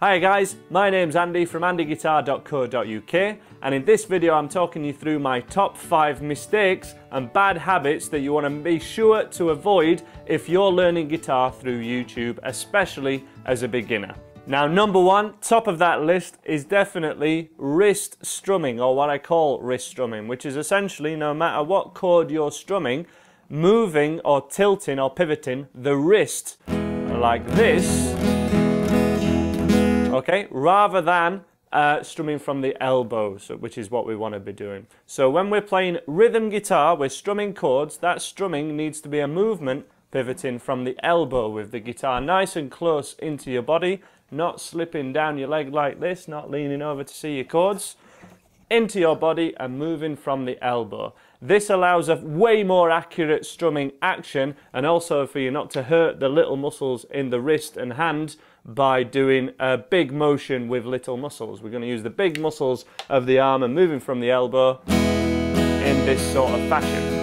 Hi guys, my name's Andy from andyguitar.co.uk, and in this video I'm talking you through my top 5 mistakes and bad habits that you want to be sure to avoid if you're learning guitar through YouTube, especially as a beginner. Now, number 1, top of that list, is definitely wrist strumming, or what I call wrist strumming, which is essentially no matter what chord you're strumming, moving or tilting or pivoting the wrist like this, okay, rather than strumming from the elbows, which is what we want to be doing. So when we're playing rhythm guitar, we're strumming chords, that strumming needs to be a movement pivoting from the elbow with the guitar nice and close into your body, not slipping down your leg like this, not leaning over to see your chords, into your body and moving from the elbow. This allows a way more accurate strumming action, and also for you not to hurt the little muscles in the wrist and hand by doing a big motion with little muscles. We're going to use the big muscles of the arm and moving from the elbow in this sort of fashion.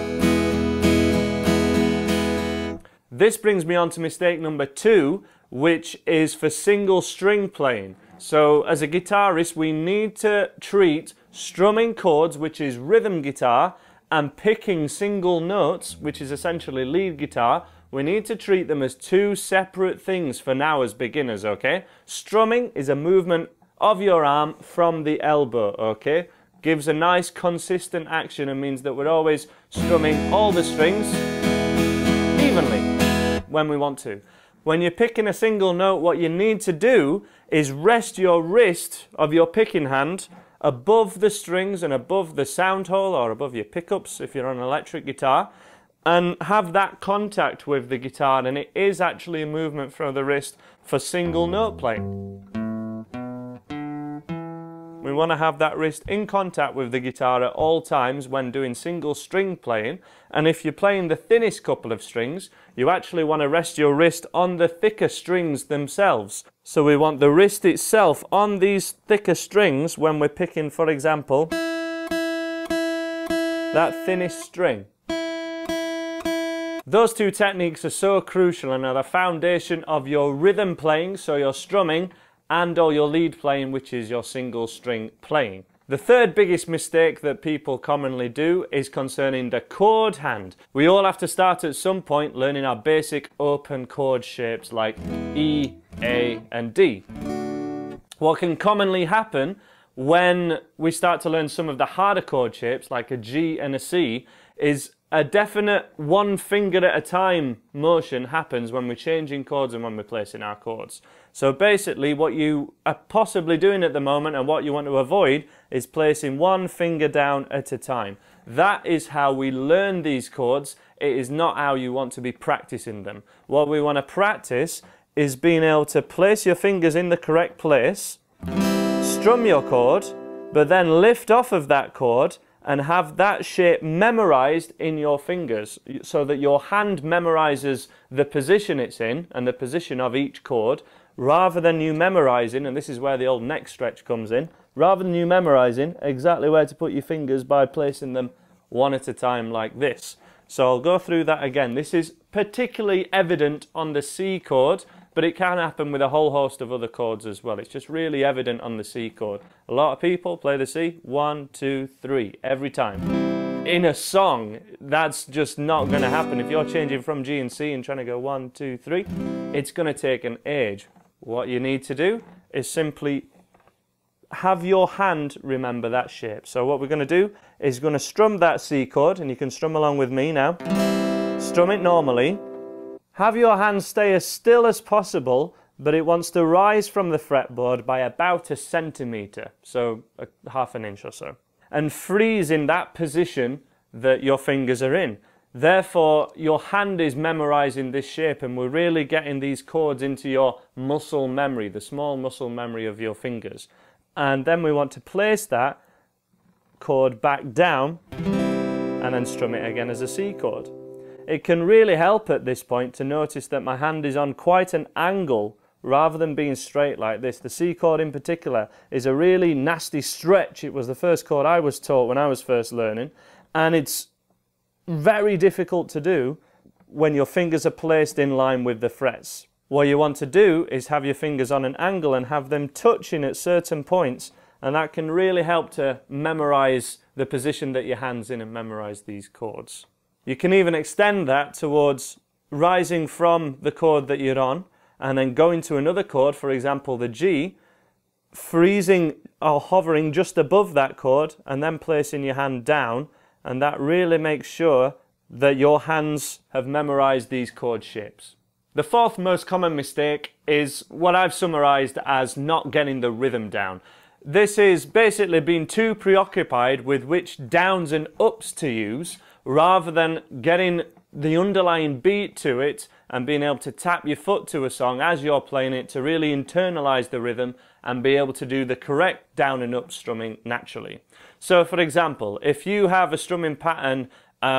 This brings me on to mistake number 2, which is for single string playing. So as a guitarist, we need to treat strumming chords, which is rhythm guitar, and picking single notes, which is essentially lead guitar, we need to treat them as 2 separate things for now as beginners, okay? Strumming is a movement of your arm from the elbow, okay? Gives a nice consistent action and means that we're always strumming all the strings evenly when we want to. When you're picking a single note, what you need to do is rest your wrist of your picking hand above the strings and above the sound hole, or above your pickups if you're on an electric guitar, and have that contact with the guitar, and it is actually a movement from the wrist for single note playing. We want to have that wrist in contact with the guitar at all times when doing single string playing, and if you're playing the thinnest couple of strings, you actually want to rest your wrist on the thicker strings themselves. So we want the wrist itself on these thicker strings when we're picking, for example, that thinnest string. Those 2 techniques are so crucial and are the foundation of your rhythm playing, so your strumming, and all your lead playing, which is your single string playing. The third biggest mistake that people commonly do is concerning the chord hand. We all have to start at some point learning our basic open chord shapes like E, A and D. What can commonly happen when we start to learn some of the harder chord shapes like a G and a C is a definite one finger at a time motion happens when we're changing chords and when we're placing our chords. So basically what you are possibly doing at the moment and what you want to avoid is placing one finger down at a time. That is how we learn these chords. It is not how you want to be practicing them. What we want to practice is being able to place your fingers in the correct place, strum your chord, but then lift off of that chord and have that shape memorized in your fingers so that your hand memorizes the position it's in and the position of each chord, rather than you memorizing, and this is where the old neck stretch comes in, rather than you memorizing exactly where to put your fingers by placing them one at a time like this. So I'll go through that again. This is particularly evident on the C chord, but it can happen with a whole host of other chords as well. It's just really evident on the C chord. A lot of people play the C 1, 2, 3 every time. In a song, that's just not going to happen. If you're changing from G and C and trying to go 1, 2, 3, it's going to take an age. What you need to do is simply have your hand remember that shape. So what we're going to do is going to strum that C chord, and you can strum along with me now. Strum it normally. Have your hand stay as still as possible, but it wants to rise from the fretboard by about 1 centimetre, so half an inch or so, and freeze in that position that your fingers are in. Therefore, your hand is memorizing this shape, and we're really getting these chords into your muscle memory, the small muscle memory of your fingers. And then we want to place that chord back down and then strum it again as a C chord. It can really help at this point to notice that my hand is on quite an angle rather than being straight like this. The C chord in particular is a really nasty stretch. It was the first chord I was taught when I was first learning, and it's very difficult to do when your fingers are placed in line with the frets. what you want to do is have your fingers on an angle and have them touching at certain points, and that can really help to memorize the position that your hand's in and memorize these chords. You can even extend that towards rising from the chord that you're on and then going to another chord, for example the G, freezing or hovering just above that chord and then placing your hand down, and that really makes sure that your hands have memorized these chord shapes. The fourth most common mistake is what I've summarized as not getting the rhythm down. This is basically being too preoccupied with which downs and ups to use rather than getting the underlying beat to it and being able to tap your foot to a song as you're playing it to really internalize the rhythm and be able to do the correct down and up strumming naturally. So for example, if you have a strumming pattern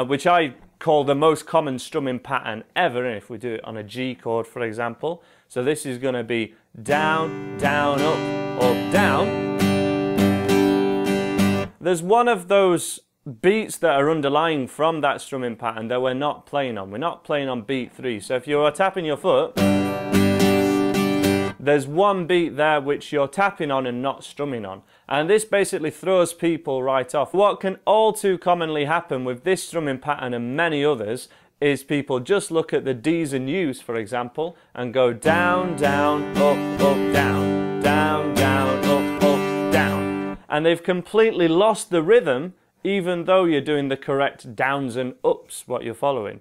which I call the most common strumming pattern ever, and if we do it on a G chord for example, so this is going to be down, down, up, down. There's one of those beats that are underlying from that strumming pattern that we're not playing on. We're not playing on beat 3. So if you are tapping your foot, there's one beat there which you're tapping on and not strumming on. And this basically throws people right off. What can all too commonly happen with this strumming pattern and many others is people just look at the D's and U's, for example, and go down, down, up, down, down, down, up, down. And they've completely lost the rhythm even though you're doing the correct downs and ups, what you're following.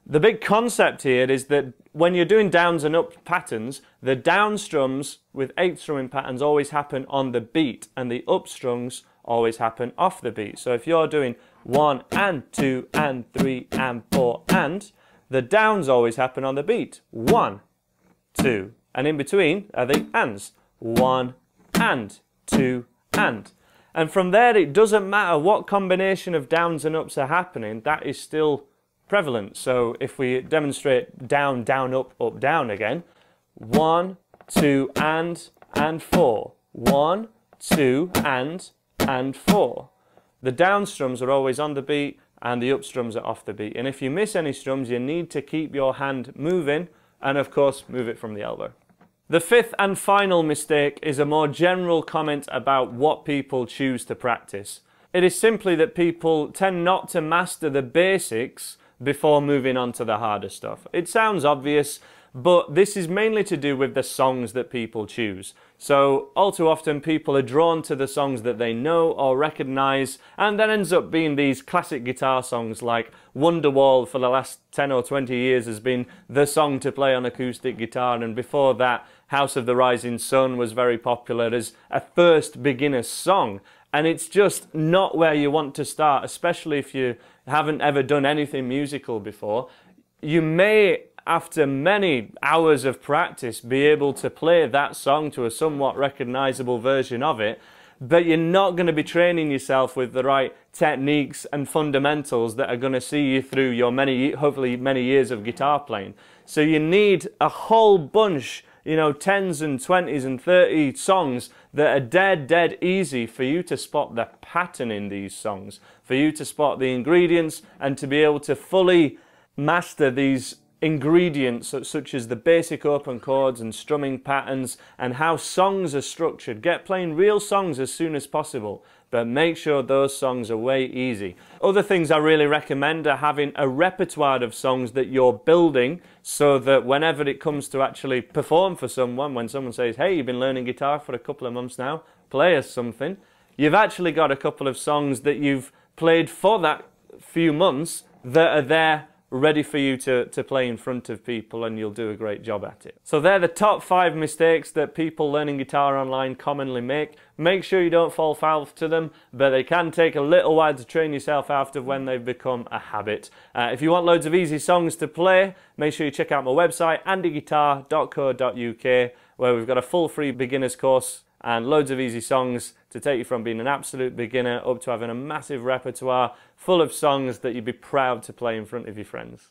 The big concept here is that when you're doing downs and up patterns, the down strums with 8th strumming patterns always happen on the beat, and the up strums always happen off the beat. So if you're doing 1 and 2 and 3 and 4 and, the downs always happen on the beat. 1, 2, and in between are the ands. 1 and 2 and. And from there, it doesn't matter what combination of downs and ups are happening, that is still prevalent. So if we demonstrate down, down, up, down again, 1, 2, and 4. 1, 2, and 4. The down strums are always on the beat and the up strums are off the beat. And if you miss any strums, you need to keep your hand moving and of course move it from the elbow. The fifth and final mistake is a more general comment about what people choose to practice. It is simply that people tend not to master the basics before moving on to the harder stuff. It sounds obvious, but this is mainly to do with the songs that people choose. So all too often people are drawn to the songs that they know or recognize, and that ends up being these classic guitar songs like Wonderwall for the last 10 or 20 years has been the song to play on acoustic guitar, and before that House of the Rising Sun was very popular as a first beginner song. And it's just not where you want to start, especially if you haven't ever done anything musical before. You may, after many hours of practice, be able to play that song to a somewhat recognizable version of it, but you're not going to be training yourself with the right techniques and fundamentals that are going to see you through your hopefully many years of guitar playing. So you need a whole bunch, 10s and 20s and 30 songs that are dead easy for you to spot the pattern in these songs, for you to spot the ingredients and to be able to fully master these ingredients such as the basic open chords and strumming patterns and how songs are structured. Get playing real songs as soon as possible, but make sure those songs are way easy. Other things I really recommend are having a repertoire of songs that you're building so that whenever it comes to actually perform for someone, when someone says, hey, you've been learning guitar for a couple of months now, play us something, you've actually got a couple of songs that you've played for that few months that are there ready for you to play in front of people, and you'll do a great job at it. So they're the top 5 mistakes that people learning guitar online commonly make. Make sure you don't fall foul to them, but they can take a little while to train yourself after when they've become a habit. If you want loads of easy songs to play, make sure you check out my website, andyguitar.co.uk, where we've got a full free beginner's course and loads of easy songs to take you from being an absolute beginner up to having a massive repertoire full of songs that you'd be proud to play in front of your friends.